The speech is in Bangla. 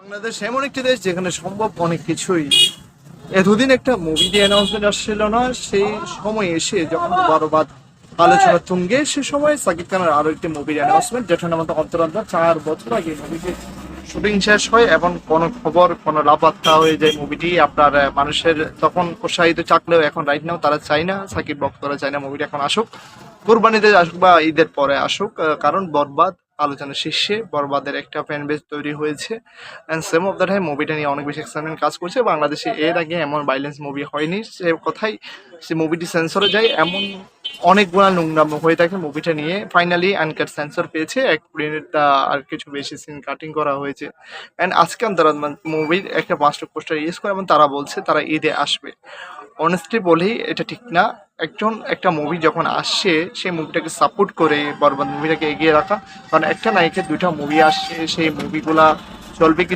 বাংলাদেশ এমন একটি দেশ যেখানে সম্ভব অনেক কিছুই। এতদিন একটা মুভি দিয়ে অ্যানাউন্সমেন্ট আসছিল না, সেই সময় এসে যখন বরবাদ আলোচনা তুঙ্গে, সে সময় সাকিব খানের আরো একটি মুভির অ্যানাউন্সমেন্ট, যেটা আমাদের অন্তরান্ত 4 বছর আগে মুভিটি শুটিং শেষ হয় এবং কোনো খবর কোনো লাপাত্তা হয়ে যায় মুভিটি। আপনার মানুষের তখন উৎসাহিত চাকলেও এখন রাইট নাও তারা চায় না, সাকিব ভক্তরা চায় না মুভিটা এখন আসুক, কোরবানিতে আসুক বা ঈদের পরে আসুক। কারণ বরবাদ আলোচনা শীর্ষে, বরবাদের একটা ফ্যান বেস তৈরি হয়েছে। And same of the time মুভিটা নিয়ে অনেক বেশি এক্সাইটমেন্ট কাজ করছে। বাংলাদেশে এর আগে এমন ভাইলেন্স মুভি হয়নি, সে কথাই সে মুভিটি সেন্সরে যায় এমন অনেকগুলো নোংরামো হয়ে থাকে মুভিটা নিয়ে। ফাইনালি আনকাট সেন্সর পেয়েছে, 1 মিনিট আর কিছু বেশি সিন কাটিং করা হয়েছে। অ্যান্ড আজকে তারা মুভির একটা মাস্টার পোস্টার ইউজ করে এবং তারা বলছে তারা ঈদে আসবে। অনেস্টলি বলি এটা ঠিক না। একটা মুভি যখন আসছে সেই মুভিটাকে সাপোর্ট করে বরবাদ মুভিটাকে এগিয়ে রাখা, কারণ একটা নায়কের 2টা মুভি আসছে, সেই মুভিগুলা চলবে কি